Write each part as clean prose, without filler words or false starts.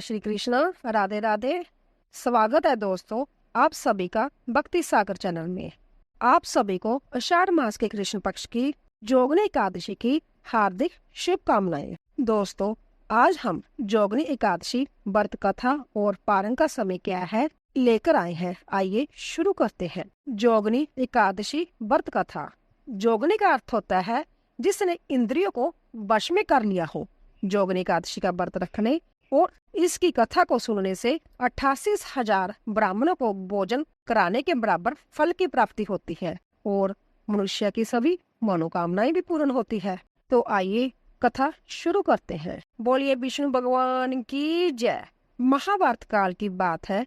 श्री कृष्णा, राधे राधे। स्वागत है दोस्तों आप सभी का भक्ति सागर चैनल में। आप सभी को आषाढ़ मास के कृष्ण पक्ष की जोगनी एकादशी की हार्दिक शुभकामनाएं। दोस्तों आज हम जोगनी एकादशी व्रत कथा और पारण का समय क्या है लेकर आए हैं। आइए शुरू करते हैं। जोगनी एकादशी व्रत कथा। जोगनी का अर्थ होता है जिसने इंद्रियों को वश में कर लिया हो। जोगनी एकादशी का व्रत रखने और इसकी कथा को सुनने से 88,000 ब्राह्मणों को भोजन कराने के बराबर फल की प्राप्ति होती है और मनुष्य की सभी मनोकामनाएं भी पूर्ण होती है। तो आइए कथा शुरू करते हैं। बोलिए विष्णु भगवान की जय। महाभारत काल की बात है।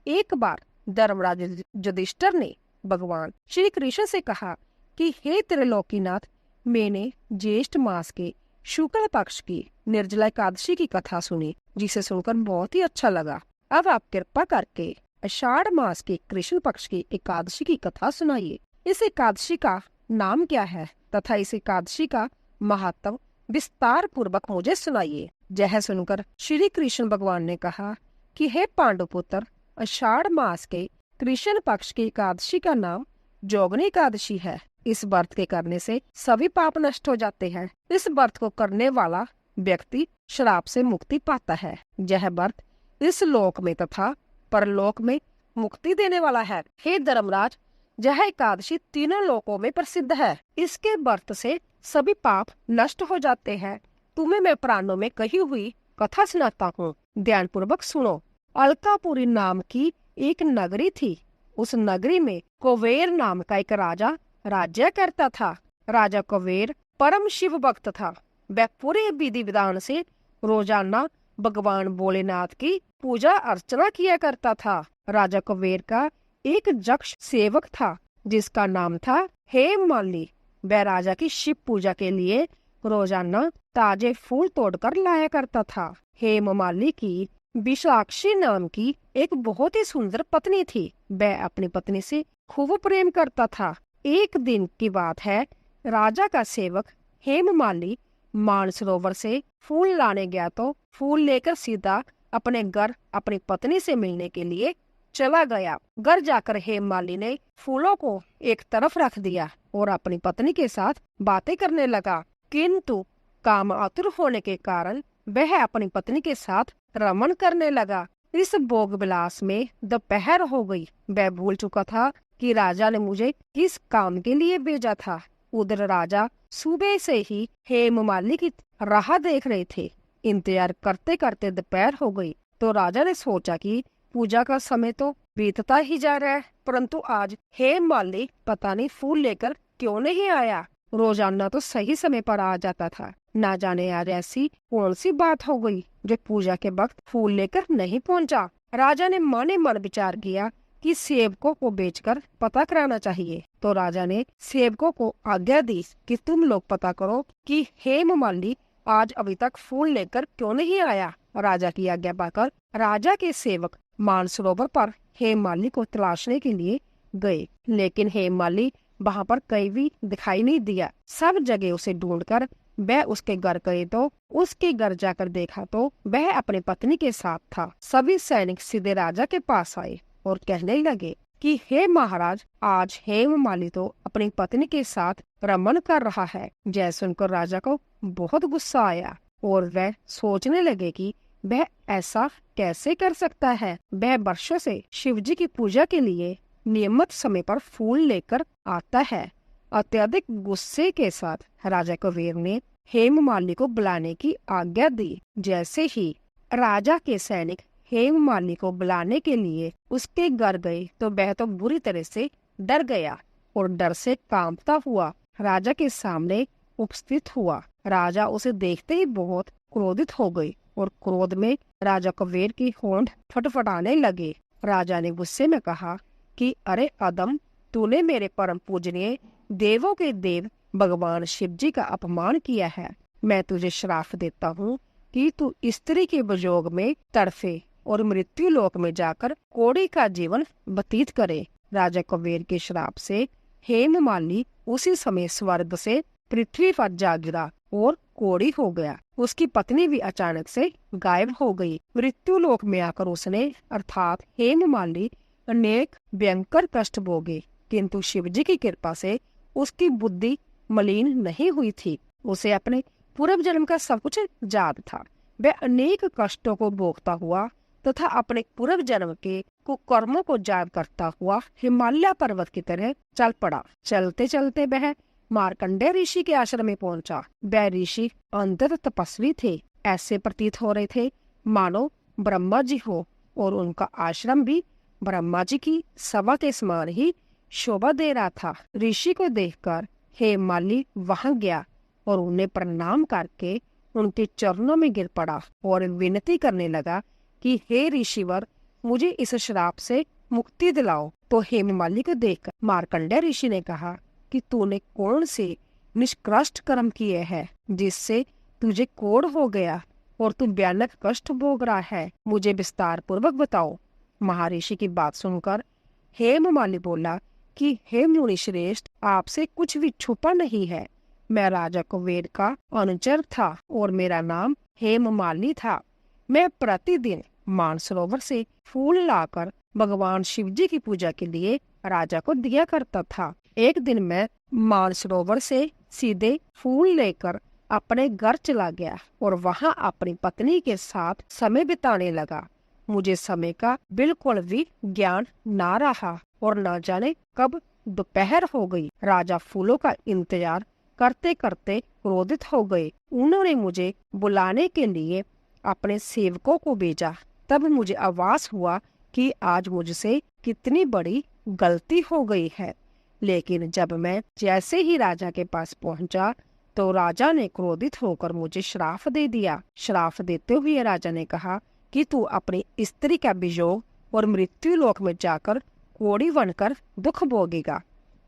एक बार धर्मराज युधिष्ठिर ने भगवान श्री कृष्ण से कहा कि हे त्रिलोकीनाथ, मैंने ज्येष्ठ मास के शुक्ल पक्ष की निर्जला एकादशी की कथा सुनी, जिसे सुनकर बहुत ही अच्छा लगा। अब आप कृपा करके आषाढ़ मास के कृष्ण पक्ष की एकादशी की कथा सुनाइए। इस एकादशी का नाम क्या है तथा इस एकादशी का महत्व विस्तार पूर्वक मुझे सुनाइए। यह सुनकर श्री कृष्ण भगवान ने कहा कि हे पांडुपुत्र, आषाढ़ मास के कृष्ण पक्ष की एकादशी का नाम जोगनी एकादशी है। इस व्रत के करने से सभी पाप नष्ट हो जाते हैं। इस व्रत को करने वाला व्यक्ति श्राप से मुक्ति पाता है। यह व्रत इस लोक में तथा परलोक में मुक्ति देने वाला है। हे धर्मराज, यह एकादशी तीनों लोकों में प्रसिद्ध है। इसके व्रत से सभी पाप नष्ट हो जाते हैं। तुम्हें मैं पुराणों में कही हुई कथा सुनाता हूँ, ध्यान पूर्वक सुनो। अलकापुरी नाम की एक नगरी थी। उस नगरी में कुबेर नाम का एक राजा राज्य करता था। राजा कुबेर परम शिव भक्त था। वह पूरे विधि विधान से रोजाना भगवान भोलेनाथ की पूजा अर्चना किया करता था। राजा कुबेर का एक यक्ष सेवक था जिसका नाम था हेममाली। वह राजा की शिव पूजा के लिए रोजाना ताजे फूल तोड़कर लाया करता था। हेममाली की विशाक्षी नाम की एक बहुत ही सुंदर पत्नी थी। वह अपनी पत्नी से खूब प्रेम करता था। एक दिन की बात है, राजा का सेवक हेममाली मानसरोवर से फूल लाने गया तो फूल लेकर सीधा अपने घर अपनी पत्नी से मिलने के लिए चला गया। घर जाकर हेममाली ने फूलों को एक तरफ रख दिया और अपनी पत्नी के साथ बातें करने लगा, किंतु काम आतुर होने के कारण वह अपनी पत्नी के साथ रमन करने लगा। इस भोग विलास में दोपहर हो गई। वह भूल चुका था कि राजा ने मुझे किस काम के लिए भेजा था। उधर राजा सुबह से ही हेममाली की राह देख रहे थे। इंतजार करते करते दोपहर हो गई तो राजा ने सोचा कि पूजा का समय तो बीतता ही जा रहा है, परंतु आज हेममाली पता नहीं फूल लेकर क्यों नहीं आया। रोजाना तो सही समय पर आ जाता था। ना जाने आज ऐसी कौन सी बात हो गई जो पूजा के वक्त फूल लेकर नहीं पहुंचा। राजा ने मन मन विचार किया कि सेवकों को बेचकर पता कराना चाहिए। तो राजा ने सेवकों को आज्ञा दी कि तुम लोग पता करो कि हेममाली आज अभी तक फूल लेकर क्यों नहीं आया। राजा की आज्ञा पाकर राजा के सेवक मानसरोवर पर हेममाली को तलाशने के लिए गए, लेकिन हेममाली वहाँ पर कहीं भी दिखाई नहीं दिया। सब जगह उसे ढूंढकर वह उसके घर गए तो उसके घर जाकर देखा तो वह अपनी पत्नी के साथ था। सभी सैनिक सीधे राजा के पास आए और कहने लगे कि हे महाराज, आज हेममाली तो अपनी पत्नी के साथ रमन कर रहा है। यह सुनकर राजा को बहुत गुस्सा आया और वह सोचने लगे कि वह ऐसा कैसे कर सकता है। वह वर्षों से शिवजी की पूजा के लिए नियमित समय पर फूल लेकर आता है। अत्यधिक गुस्से के साथ राजा कुबेर ने हेममाली को बुलाने की आज्ञा दी। जैसे ही राजा के सैनिक हेममाली को बुलाने के लिए उसके घर गए तो वह तो बुरी तरह से डर गया और डर से कांपता हुआ राजा के सामने उपस्थित हुआ। राजा उसे देखते ही बहुत क्रोधित हो गए और क्रोध में राजा कुबेर की होंठ फटफटाने लगे। राजा ने गुस्से में कहा कि अरे अदम, तूने मेरे परम पूजनीय देवों के देव भगवान शिवजी का अपमान किया है। मैं तुझे श्राप देता हूँ कि तू स्त्री के वियोग में तड़फे और मृत्यु लोक में जाकर कोड़ी का जीवन व्यतीत करे। राजा कुबेर के श्राप से हेममाली उसी समय स्वर्ग से पृथ्वी पर जा गिरा और कोढ़ी हो गया। उसकी पत्नी भी अचानक से गायब हो गई। मृत्यु लोक में आकर उसने अर्थात हेममालिनी अनेक भयंकर कष्ट भोगे, किंतु शिवजी की कृपा से उसकी बुद्धि मलिन नहीं हुई थी। उसे अपने पूर्व जन्म का सब कुछ याद था। वह अनेक कष्टों को भोगता हुआ तथा अपने पूर्व जन्म के कुकर्मों को याद करता हुआ हिमालय पर्वत की तरह चल पड़ा। चलते चलते वह मार्कंडेय ऋषि के आश्रम में पहुंचा। वह ऋषि अंतत तपस्वी थे। ऐसे प्रतीत हो रहे थे मानो ब्रह्मा जी हो, और उनका आश्रम भी ब्रह्मा जी की सभा के समान ही शोभा दे रहा था। ऋषि को देखकर हेममालिनी वहां गया और उन्हें प्रणाम करके उनके चरणों में गिर पड़ा और विनती करने लगा कि हे ऋषिवर, मुझे इस श्राप से मुक्ति दिलाओ। तो हेममालिनी को देखकर मार्कंडेय ऋषि ने कहा कि तूने कौन से निष्कृष्ट कर्म किए हैं जिससे तुझे कोढ़ हो गया और तू भयानक कष्ट भोग रहा है, मुझे विस्तार पूर्वक बताओ। महर्षि की बात सुनकर हेममालिनी बोला कि हे मुनि श्रेष्ठ, आपसे कुछ भी छुपा नहीं है। मैं राजा कुबेर का अनुचर था और मेरा नाम हेममालिनी था। मैं प्रतिदिन मानसरोवर से फूल लाकर भगवान शिव जी की पूजा के लिए राजा को दिया करता था। एक दिन मैं मानसरोवर से सीधे फूल लेकर अपने घर चला गया और वहां अपनी पत्नी के साथ समय बिताने लगा। मुझे समय का बिल्कुल भी ज्ञान ना रहा और न जाने कब दोपहर हो गई। राजा फूलों का इंतजार करते करते क्रोधित हो गए। उन्होंने मुझे बुलाने के लिए अपने सेवकों को भेजा। तब मुझे आभास हुआ कि आज मुझसे कितनी बड़ी गलती हो गई है। लेकिन जब मैं जैसे ही राजा के पास पहुंचा तो राजा ने क्रोधित होकर मुझे श्राप दे दिया। श्राप देते हुए राजा ने कहा कि तू अपनी स्त्री का वियोग और मृत्यु लोक में जाकर कोढ़ी बनकर दुख भोगेगा।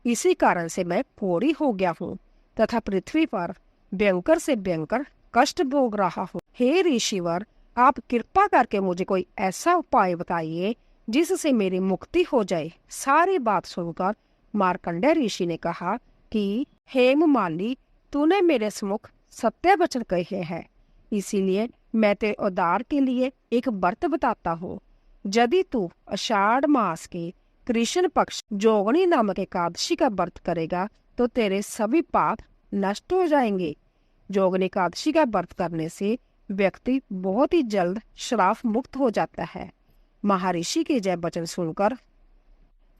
इसी कारण से मैं कोढ़ी हो गया हूँ तथा पृथ्वी पर भयंकर से भयंकर कष्ट भोग रहा हूँ। हे ऋषिवर, आप कृपा करके मुझे कोई ऐसा उपाय बताइए जिससे मेरी मुक्ति हो जाए। सारी बात सुनकर मार्कंडेय ऋषि ने कहा कि हेममालिनी, तूने मेरे सम्मुख सत्य वचन कहे हैं, इसीलिए मैं तेरे उद्धार के लिए एक व्रत बताता हूँ। यदि तू आषाढ़ मास के कृष्ण पक्ष जोगनी नामक एकादशी का व्रत करेगा तो तेरे सभी पाप नष्ट हो जाएंगे। जोगनी एकादशी का व्रत करने से व्यक्ति बहुत ही जल्द श्राप मुक्त हो जाता है। महर्षि के जय वचन सुनकर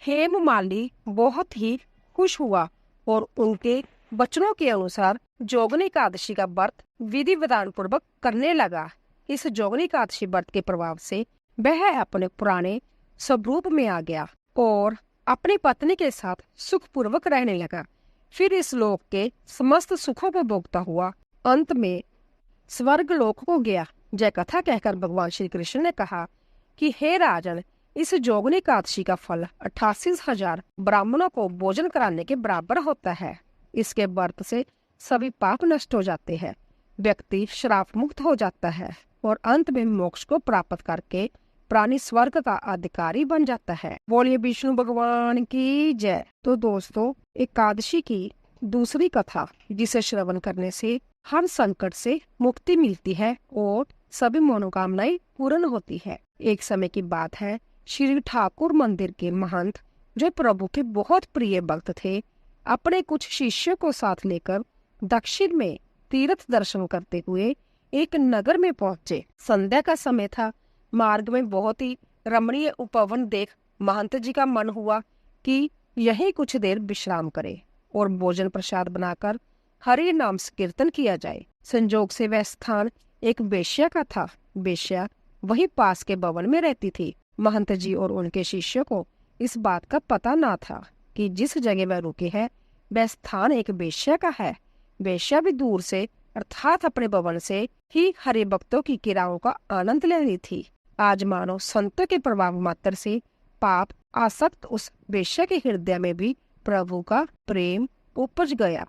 हेममालिनी बहुत ही खुश हुआ और उनके वचनों के अनुसार जोगनी एकादशी का व्रत विधि विधान पूर्वक करने लगा। इस जोगनी एकादशी व्रत के प्रभाव से वह अपने पुराने स्वरूप में आ गया और अपनी पत्नी के साथ सुख पूर्वक रहने लगा। फिर इस लोक के समस्त सुखों को भोगता हुआ अंत में स्वर्ग लोक को गया। जय कथा कहकर भगवान श्री कृष्ण ने कहा कि हे राजन, इस जोगनी एकादशी का फल 88,000 ब्राह्मणों को भोजन कराने के बराबर होता है। इसके व्रत से सभी पाप नष्ट हो जाते हैं, व्यक्ति श्राप मुक्त हो जाता है और अंत में मोक्ष को प्राप्त करके प्राणी स्वर्ग का अधिकारी बन जाता है। बोलिए विष्णु भगवान की जय। तो दोस्तों, एकादशी की दूसरी कथा जिसे श्रवण करने से हर संकट से मुक्ति मिलती है और सभी मनोकामनाएं पूर्ण होती है। एक समय की बात है, श्री ठाकुर मंदिर के महंत, जो प्रभु के बहुत प्रिय भक्त थे, अपने कुछ शिष्यों को साथ लेकर दक्षिण में तीर्थ दर्शन करते हुए एक नगर में पहुंचे। संध्या का समय था। मार्ग में बहुत ही रमणीय उपवन देख महंत जी का मन हुआ कि यहीं कुछ देर विश्राम करे और भोजन प्रसाद बनाकर हरि नाम कीर्तन किया जाए। संजोग से वह स्थान एक वेश्या का था। वेश्या वहीं पास के भवन में रहती थी। महंत जी और उनके शिष्यों को इस बात का पता ना था कि जिस जगह वह रुके हैं वह स्थान एक वेश्या का है। वेश्या भी दूर से अर्थात अपने भवन से ही हरि भक्तों की क्रियाओं का आनंद ले रही थी। आज मानो संतों के प्रभाव मात्र से पाप आसक्त उस वेश्या के हृदय में भी प्रभु का प्रेम उपज गया।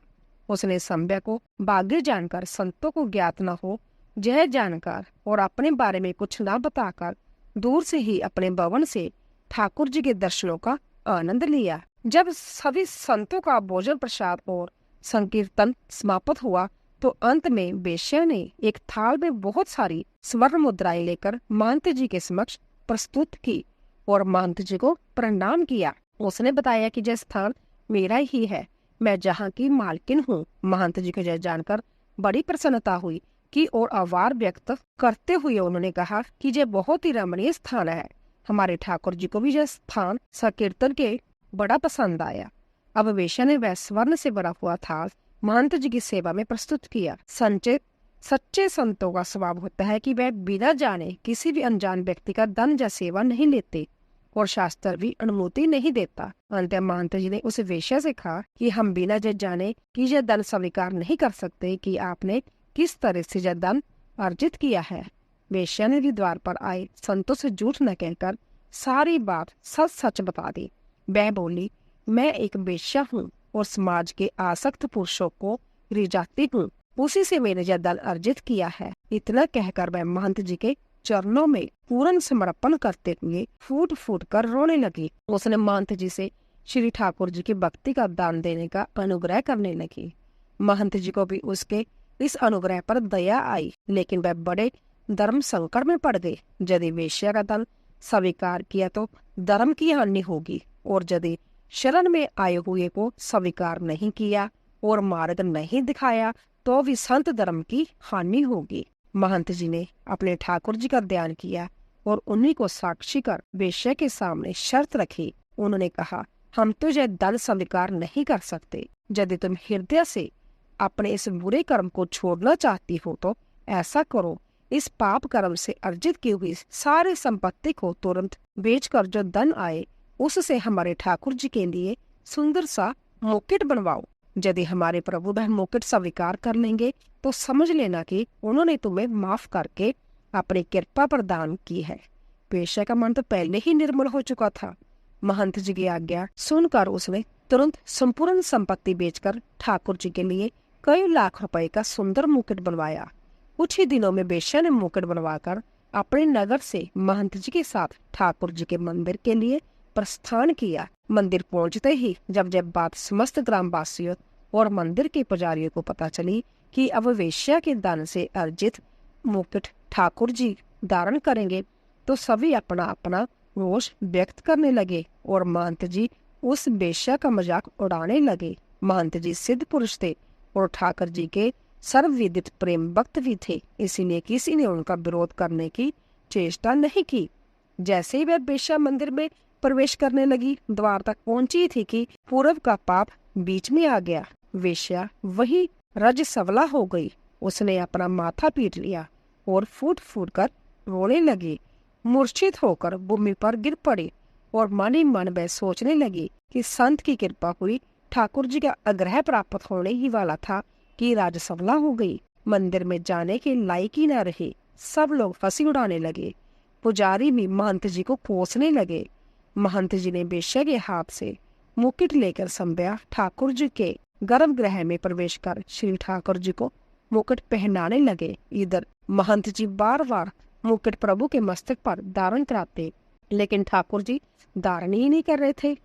उसने संध्या को भाग्य जानकर, संतों को ज्ञात न हो यह जानकर और अपने बारे में कुछ न बताकर दूर से ही अपने भवन से ठाकुर जी के दर्शनों का आनंद लिया। जब सभी संतों का भोजन प्रसाद और संकीर्तन समाप्त हुआ तो अंत में वेश्या ने एक थाल में बहुत सारी स्वर्ण मुद्राएं लेकर महंत जी के समक्ष प्रस्तुत की और महंत जी को प्रणाम किया। उसने बताया कि यह स्थान मेरा ही है, मैं जहाँ की मालकिन हूँ। महंत जी को यह जानकर बड़ी प्रसन्नता हुई कि और आभार व्यक्त करते हुए उन्होंने कहा कि यह बहुत ही रमणीय स्थान है। हमारे ठाकुर जी को भी यह स्थान संकीर्तन के बड़ा पसंद आया। अब वेश्या ने वह स्वर्ण से भरा हुआ थाल महंत जी की सेवा में प्रस्तुत किया। सच्चे संतों का स्वभाव होता है कि वह बिना जाने किसी भी अनजान व्यक्ति का धन या सेवा नहीं लेते और शास्त्र भी अनुमति नहीं देता। अंत महंत जी ने उस वेश्या से कहा कि हम बिना यह जाने कि यह धन स्वीकार नहीं कर सकते कि आपने किस तरह से यह धन अर्जित किया है। वेश्या ने भी द्वार पर आए संतों से झूठ न कहकर सारी बात सच सच बता दी। वह बोली, मैं एक वेश्या हूँ और समाज के आसक्त पुरुषों को रिझाती हूँ, उसी से मैंने यह धन अर्जित किया है। इतना कहकर वह महंत जी के चरणों में पूर्ण समर्पण करते हुए फूट फूट कर रोने लगी। उसने महंत जी से श्री ठाकुर जी की भक्ति का दान देने का अनुग्रह करने लगी। महंत जी को भी उसके इस अनुग्रह पर दया आई, लेकिन वह बड़े धर्म संकट में पड़ गए। यदि वेश्या का दान स्वीकार किया तो धर्म की हानि होगी, और यदि शरण में आए हुए को स्वीकार नहीं किया और मार्ग नहीं दिखाया तो भी संत धर्म की हानि होगी। महंत जी ने अपने ठाकुर जी का ध्यान किया और उन्हीं को साक्षी कर वेश्या के सामने शर्त रखी। उन्होंने कहा, हम तो यह धन स्वीकार नहीं कर सकते। यदि तुम हृदय से अपने इस बुरे कर्म को छोड़ना चाहती हो तो ऐसा करो, इस पाप कर्म से अर्जित की हुई सारी संपत्ति को तुरंत बेचकर जो धन आए उससे हमारे ठाकुर जी के लिए सुंदर सा मुकुट बनवाओ। यदि हमारे प्रभु वह मुकुट स्वीकार कर लेंगे तो समझ लेना कि उन्होंने तुम्हें माफ करके अपनी कृपा प्रदान की है। वेश्या का मन तो पहले ही निर्मल हो चुका था। महंत जी की आज्ञा सुनकर उसने तुरंत संपूर्ण संपत्ति बेचकर ठाकुर जी के लिए कई लाख रुपए का सुंदर मुकुट बनवाया। कुछ ही दिनों में वेश्या ने मुकुट बनवाकर अपने नगर से महंत जी के साथ ठाकुर जी के मंदिर के लिए प्रस्थान किया। मंदिर पहुंचते ही जब बात समस्त ग्रामवासियों और मंदिर के पुजारियों को पता चली कि अब वेश्या के दान से अर्जित मुकुट ठाकुर जी धारण करेंगे, तो सभी अपना अपना रोष व्यक्त करने लगे और महंत जी उस वेश्या का मजाक उड़ाने लगे। महंत जी सिद्ध पुरुष थे और ठाकुर जी के सर्वविदित प्रेम भक्त भी थे, इसीलिए किसी ने उनका विरोध करने की चेष्टा नहीं की। जैसे ही वह वेश्या मंदिर में प्रवेश करने लगी, द्वार तक पहुंची थी कि पूर्व का पाप बीच में आ गया। वेश्या वही रजस्वला हो गई। उसने अपना माथा पीट लिया और फूट फूट कर रोने लगी। मूर्छित होकर भूमि पर गिर पड़ी और मन ही मन वह सोचने लगी कि संत की कृपा हुई, ठाकुर जी का आग्रह प्राप्त होने ही वाला था कि राजसवला हो गई। मंदिर में जाने के लायक ही न रहे। सब लोग हंसी उड़ाने लगे। पुजारी भी महंत जी को कोसने लगे। महंत जी ने वेश्या के हाथ से मुकुट लेकर संभ्या ठाकुर जी के गर्भगृह में प्रवेश कर श्री ठाकुर जी को मुकुट पहनाने लगे। इधर महंत जी बार बार मुकुट प्रभु के मस्तक पर धारण कराते, लेकिन ठाकुर जी धारण ही नहीं कर रहे थे।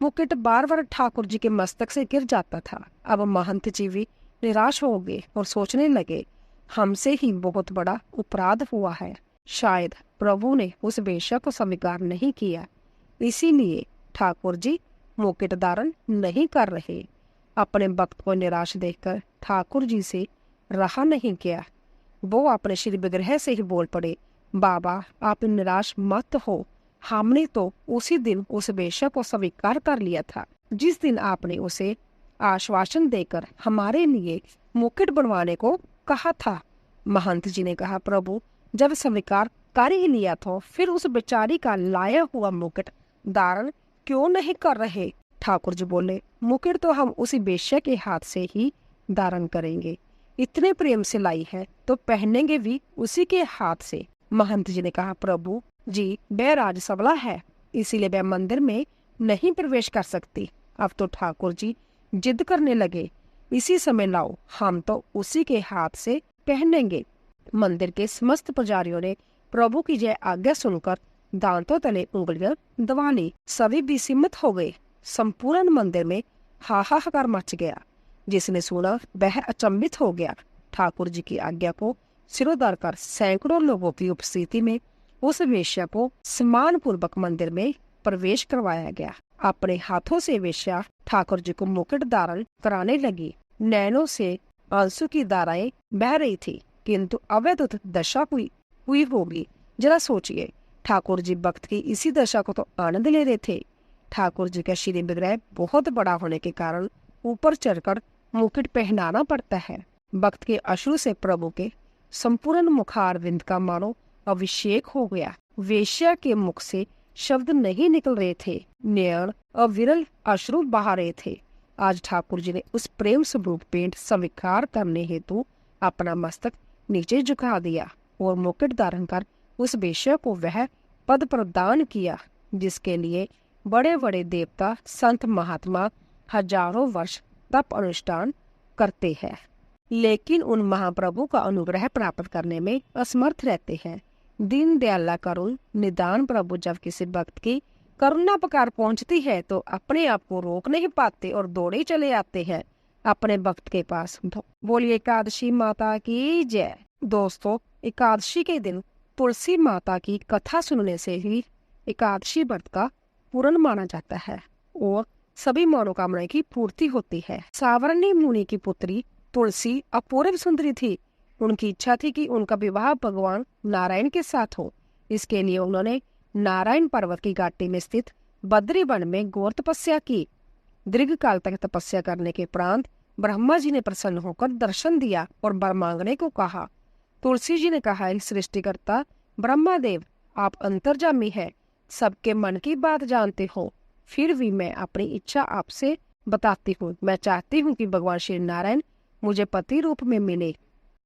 मुकुट बार बार ठाकुर जी के मस्तक से गिर जाता था। अब महंत जी भी निराश हो गए और सोचने लगे, हमसे ही बहुत बड़ा अपराध हुआ है। शायद प्रभु ने उस वेश्या को स्वीकार नहीं किया, इसीलिए ठाकुर जी मुकुट धारण नहीं कर रहे। अपने भक्त को निराश देखकर ठाकुर जी से रहा नहीं गया। वो अपने श्री विग्रह से ही बोल पड़े, बाबा आप निराश मत हो, हमने तो उसी दिन उस वेश्या को स्वीकार कर लिया था जिस दिन आपने उसे आश्वासन देकर हमारे लिए मुकुट बनवाने को कहा था। महंत जी ने कहा, प्रभु जब स्वीकार कर ही लिया तो फिर उस बेचारी का लाया हुआ मुकुट धारण क्यों नहीं कर रहे? ठाकुर जी बोले, मुकुट तो हम उसी वेश्या के हाथ से ही धारण करेंगे। इतने प्रेम से लाई है तो पहनेंगे भी उसी के हाथ से। महंत जी ने कहा, प्रभु जी वह राजसवला है, इसीलिए वह मंदिर में नहीं प्रवेश कर सकती। अब तो ठाकुर जी जिद करने लगे, इसी समय लाओ, हम तो उसी के हाथ से पहनेंगे। मंदिर के समस्त पुजारियों ने प्रभु की यह आज्ञा सुनकर दांतों तले उंगलियां दबा ली। सभी विस्मित हो गए। संपूर्ण मंदिर में हाहाकार मच गया। जिसने सुना वह अचंभित हो गया। ठाकुर जी की आज्ञा को सिरोधार कर सैकड़ों लोगों की उपस्थिति में उस वेश्या को सम्मान पूर्वक मंदिर में प्रवेश करवाया गया। अपने हाथों से वेश्या ठाकुर जी को मुकुट धारण कराने लगी। नैनों से आंसू की धाराएं बह रही थी, किंतु अवैध दशा हुई होगी। जरा सोचिए, ठाकुर जी भक्त की इसी दशा को तो आनंद ले रहे थे। ठाकुर जी का श्री विग्रह बहुत बड़ा होने के कारण ऊपर चढ़कर मुकुट पहनाना पड़ता है। भक्त के अश्रु से प्रभु के संपूर्ण मुखारविंद का मानो अभिषेक हो गया। वेश्या के मुख से शब्द नहीं निकल रहे थे, नयन अविरल अश्रु बहा रहे थे। आज ठाकुर जी ने उस प्रेम स्वरूप पेंट स्वीकार करने हेतु अपना मस्तक नीचे झुका दिया और मुकुट धारण कर उस वेश्या को वह पद प्रदान किया जिसके लिए बड़े बड़े देवता संत महात्मा हजारों वर्ष तप अनुष्ठान करते हैं, लेकिन उन महाप्रभु का अनुग्रह प्राप्त करने में असमर्थ रहते हैं। दीन दयाला करुण निदान प्रभु जब किसी भक्त की करुणा पुकार पहुंचती है तो अपने आप को रोक नहीं पाते और दौड़े चले आते हैं अपने भक्त के पास। बोलिए एकादशी माता की जय। दोस्तों, एकादशी के दिन तुलसी माता की कथा सुनने से ही एकादशी व्रत का पूर्ण माना जाता है और सभी मनोकामनाएं की पूर्ति होती है। सावर्णी मुनि की पुत्री तुलसी अपूर्व सुंदरी थी। उनकी इच्छा थी कि उनका विवाह भगवान नारायण के साथ हो। इसके लिए उन्होंने नारायण पर्वत की घाटी में स्थित बद्री वन में घोर तपस्या की। दीर्घ काल तक तपस्या करने के उपरांत ब्रह्मा जी ने प्रसन्न होकर दर्शन दिया और वर मांगने को कहा। तुलसी जी ने कहा, सृष्टिकर्ता ब्रह्मा देव, आप अंतर्जामी है, सबके मन की बात जानते हो, फिर भी मैं अपनी इच्छा आपसे बताती हूँ। मैं चाहती हूँ कि भगवान श्री नारायण मुझे पति रूप में मिले।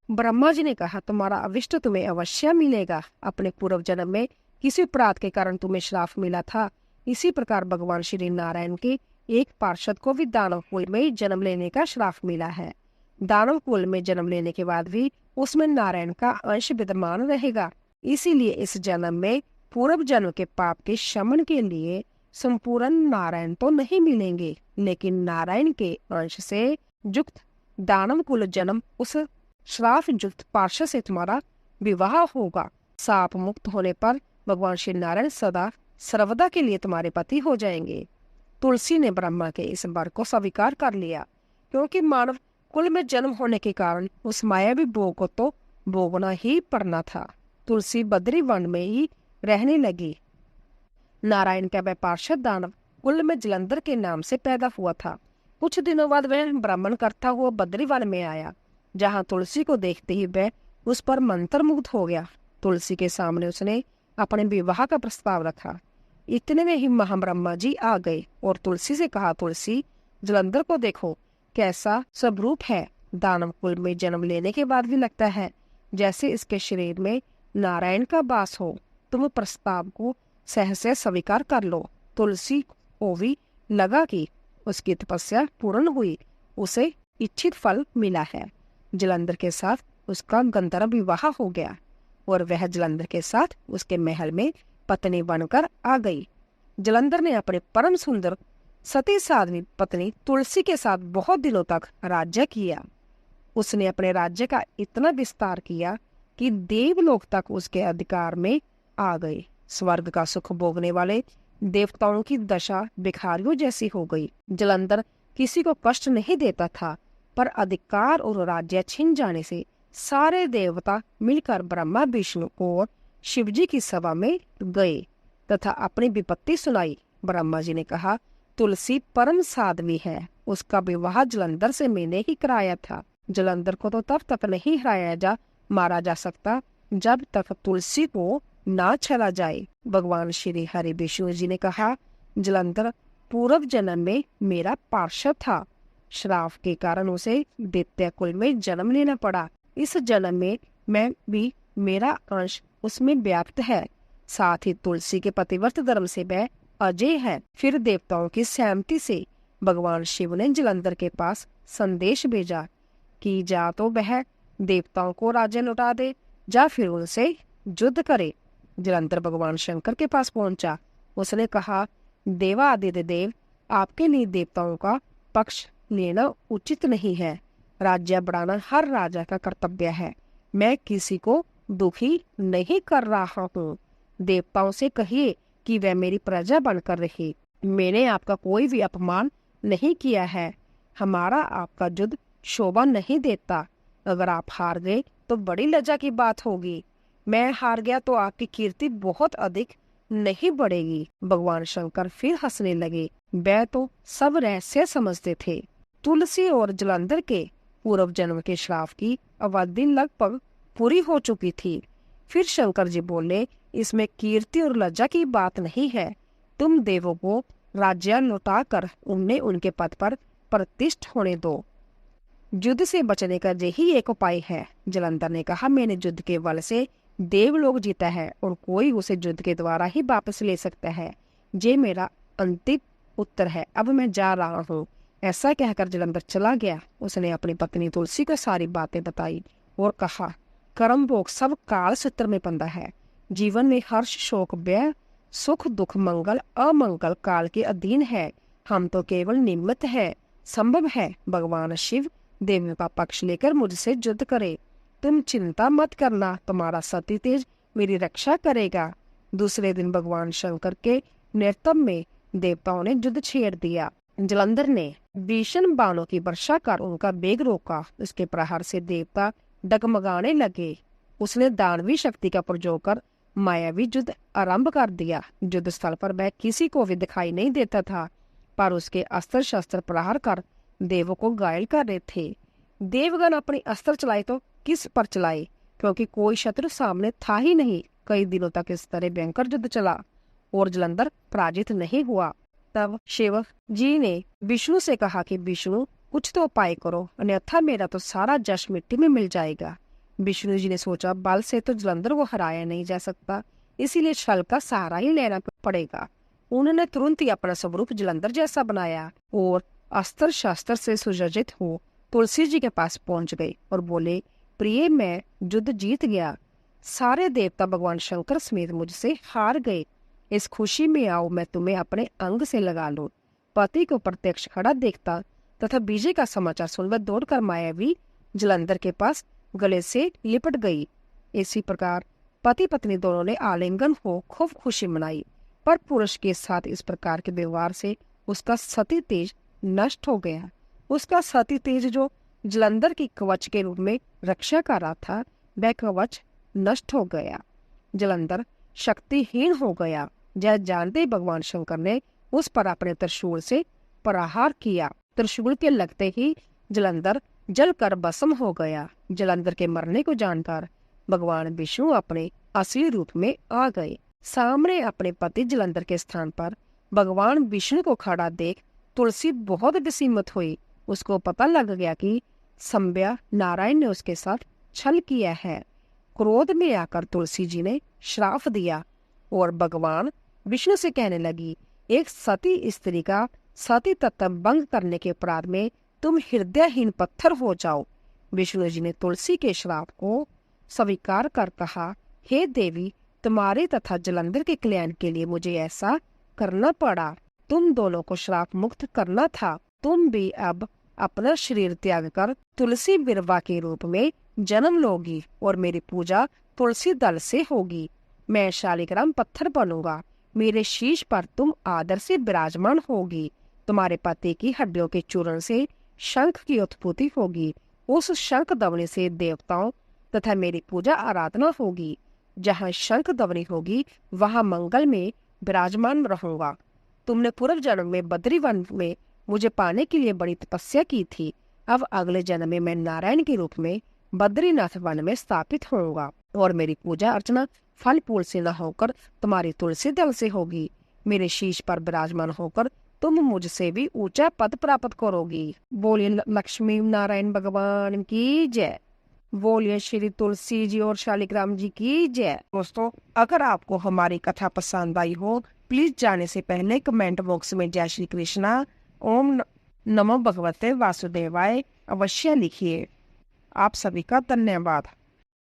ब्रह्मा जी ने कहा, तुम्हारा अविष्ट तुम्हें अवश्य मिलेगा। अपने पूर्व जन्म में किसी अपराध के कारण तुम्हें श्राप मिला था, इसी प्रकार भगवान श्री नारायण के एक पार्षद को भी दानव कुल में जन्म लेने का श्राप मिला है। दानव कुल में जन्म लेने के बाद भी उसमें नारायण का अंश विद्यमान रहेगा। इसीलिए इस जन्म में पूर्व जन्म के पाप के शमन के लिए संपूर्ण नारायण तो नहीं मिलेंगे, लेकिन नारायण के अंश से युक्त दानव कुल जन्म उस श्राप युक्त पार्षद से तुम्हारा विवाह होगा। साप मुक्त होने पर भगवान श्री नारायण सदा सर्वदा के लिए तुम्हारे पति हो जाएंगे। तुलसी ने ब्रह्मा के इस वर को स्वीकार कर लिया, क्योंकि मानव कुल में जन्म होने के कारण उस मायावी भोग को तो भोगना ही पड़ना था। तुलसी बद्री वन में ही रहने लगी। नारायण का वह पार्षद दानव कुल में जलंधर के नाम से पैदा हुआ था। कुछ दिनों बाद वह ब्राह्मण करता हुआ बद्री वन में आया, जहाँ तुलसी को देखते ही वह उस पर मंत्रमुग्ध हो गया। तुलसी के सामने उसने अपने विवाह का प्रस्ताव रखा। इतने में ही महाब्रह्मा जी आ गए और तुलसी से कहा, तुलसी, जलंधर को देखो, कैसा स्वरूप है। दानव कुल में जन्म लेने के बाद भी लगता है जैसे इसके शरीर में नारायण का वास हो। तुम प्रस्ताव को सहसे स्वीकार कर लो। तुलसी को भी लगा कि उसकी तपस्या पूर्ण हुई, उसे इच्छित फल मिला है। जलंधर के साथ उसका गंधर्व विवाह हो गया और वह जलंधर के साथ उसके महल में पत्नी बनकर आ गई। जलंधर ने अपने परम सुंदर सती साध्वी पत्नी तुलसी के साथ बहुत दिनों तक राज्य किया। उसने अपने राज्य का इतना विस्तार किया कि देवलोक तक उसके अधिकार में आ गए। स्वर्ग का सुख भोगने वाले देवताओं की दशा भिखारियों जैसी हो गई। जलंधर किसी को कष्ट नहीं देता था, पर अधिकार और राज्य छिन जाने से सारे देवता मिलकर ब्रह्मा, विष्णु और शिवजी की सभा में गए तथा अपनी विपत्ति सुनाई। ब्रह्मा जी ने कहा, तुलसी परम साध्वी है, उसका विवाह जलंधर से मैंने ही कराया था। जलंधर को तो तब तक नहीं मारा जा सकता जब तक तुलसी को ना छला जाए। भगवान श्री हरि विष्णु जी ने कहा, जलंधर पूर्व जन्म में मेरा पार्षद था। श्राप के कारण उसे दैत्य कुल में जन्म लेना पड़ा। इस जन्म में मैं भी मेरा अंश उसमें व्याप्त है। साथ ही तुलसी के पतिव्रत धर्म से वह अजय है। फिर देवताओं की सहमति से भगवान शिव ने जलंधर के पास संदेश भेजा कि जा तो वह देवताओं को राज्य लौटा दे, जा फिर उनसे युद्ध करे। जलंधर भगवान शंकर के पास पहुंचा। उसने कहा, देवादिदेव देव, आपके लिए देवताओं का पक्ष लेना उचित नहीं है। राज्य बढ़ाना हर राजा का कर्तव्य है। मैं किसी को दुखी नहीं कर रहा हूँ। देवताओं से कहिए कि वह मेरी प्रजा बनकर रहे। मैंने आपका कोई भी अपमान नहीं किया है। हमारा आपका युद्ध शोभा नहीं देता। अगर आप हार गए तो बड़ी लज्जा की बात होगी। मैं हार गया तो आपकी कीर्ति बहुत अधिक नहीं बढ़ेगी। भगवान शंकर फिर हंसने लगे। वह तो सब रहस्य समझते थे। तुलसी और जलंधर के पूर्व जन्म के श्राप की अवधि लगभग पूरी हो चुकी थी। फिर शंकर जी बोले, इसमें कीर्ति और लज्जा की बात नहीं है। तुम देवों को राज्य लौटाकर उन्हें उनके पद पर प्रतिष्ठित होने दो। युद्ध से बचने का यही एक उपाय है। जलंधर ने कहा, मैंने युद्ध के बल से देवलोक जीता है और कोई उसे युद्ध के द्वारा ही वापस ले सकता है। ये मेरा अंतिम उत्तर है। अब मैं जा रहा हूँ। ऐसा कहकर जलंधर चला गया। उसने अपनी पत्नी तुलसी को सारी बातें बताई और कहा, कर्म भोग सब काल सूत्र में बंधा है। जीवन में हर्ष शोक व्यय सुख दुख मंगल अमंगल काल के अधीन है। हम तो केवल निमित्त है। संभव है भगवान शिव देवियों का पक्ष लेकर मुझसे युद्ध करे। तुम चिंता मत करना, तुम्हारा सती तेज मेरी रक्षा करेगा। दूसरे दिन भगवान शंकर के नेतृत्व में देवताओं ने युद्ध छेड़ दिया। जलंधर ने भीषण बाणों की वर्षा कर उनका वेग रोका। उसके प्रहार से देवता डगमगाने लगे। उसने दानवी शक्ति का प्रयोग कर मायावी युद्ध आरंभ कर दिया। युद्ध स्थल पर वह किसी को भी दिखाई नहीं देता था, पर उसके अस्त्र शस्त्र प्रहार कर देवों को घायल कर रहे थे। देवगण अपनी अस्त्र चलाए तो किस पर चलाए, क्योंकि कोई शत्रु सामने था ही नहीं। कई दिनों तक इस तरह भयंकर युद्ध चला और जलंधर पराजित नहीं हुआ। तब शिव जी ने विष्णु से कहा कि विष्णु कुछ तो उपाय करो, अन्यथा मेरा तो सारा जश मिट्टी में मिल जाएगा। विष्णु जी ने सोचा, बल से तो जलंधर को हराया नहीं जा सकता, इसीलिए छल का सहारा ही लेना पड़ेगा। उन्होंने तुरंत ही अपना स्वरूप जलंधर जैसा बनाया और अस्त्र शस्त्र से सुसज्जित हो तुलसी जी के पास पहुंच गए और बोले, प्रिय मैं युद्ध जीत गया। सारे देवता भगवान शंकर समेत मुझसे हार गए। इस खुशी में आओ, मैं तुम्हें अपने अंग से लगा लूं। पति को प्रत्यक्ष खड़ा देखता तथा विजय का समाचार सुनकर दौड़कर मायावी जलंधर के पास गले से लिपट गई। इसी प्रकार पति पत्नी दोनों ने आलिंगन हो खूब खुशी मनाई। पर पुरुष के साथ इस प्रकार के व्यवहार से उसका सती तेज नष्ट हो गया। उसका सती तेज जो जलंधर की कवच के रूप में रक्षा कर रहा था, वह कवच नष्ट हो गया। जलंधर शक्तिहीन हो गया। यह जानते भगवान शंकर ने उस पर अपने त्रिशूल से प्रहार किया। त्रिशूल के लगते ही जलंधर जलकर भस्म हो गया। जलंधर के मरने को जानकर भगवान विष्णु अपने असली रूप में आ गए। सामने अपने पति जलंधर के स्थान पर भगवान विष्णु को खड़ा देख तुलसी बहुत विस्मित हुई। उसको पता लग गया कि संध्या नारायण ने उसके साथ छल किया है। क्रोध में आकर तुलसी जी ने श्राप दिया और भगवान विष्णु से कहने लगी, एक सती स्त्री का सती तत्व भंग करने के अपराध में तुम हृदयहीन पत्थर हो जाओ। विष्णु जी ने तुलसी के श्राप को स्वीकार कर कहा, हे देवी, तुम्हारे तथा जलंधर के कल्याण के लिए मुझे ऐसा करना पड़ा। तुम दोनों को श्राप मुक्त करना था। तुम भी अब अपना शरीर त्याग कर तुलसी बिरवा के रूप में जन्म लोगी और मेरी पूजा तुलसी दल से होगी। मैं शालिग्राम पत्थर बनूंगा। मेरे शीश पर तुम आदर से विराजमान होगी। तुम्हारे पति की हड्डियों के चूर्ण से शंख की उत्पत्ति होगी। उस शंख ध्वनि से देवताओं तथा मेरी पूजा आराधना होगी। जहाँ शंख ध्वनि होगी वहाँ मंगल में विराजमान रहूंगा। तुमने पूर्व जन्म में बद्री वन में मुझे पाने के लिए बड़ी तपस्या की थी। अब अगले जन्म में मैं नारायण के रूप में बद्रीनाथ वन में स्थापित होऊंगा और मेरी पूजा अर्चना फल फूल से न होकर तुम्हारी तुलसी दल से होगी। मेरे शीश पर विराजमान होकर तुम मुझसे भी ऊंचा पद प्राप्त करोगी। बोलिए लक्ष्मी नारायण भगवान की जय। बोलिए श्री तुलसी जी और शालिग्राम जी की जय। दोस्तों, अगर आपको हमारी कथा पसंद आई हो, प्लीज जाने से पहले कमेंट बॉक्स में जय श्री कृष्णा ओम नमो भगवते वासुदेवाय अवश्य लिखिए। आप सभी का धन्यवाद।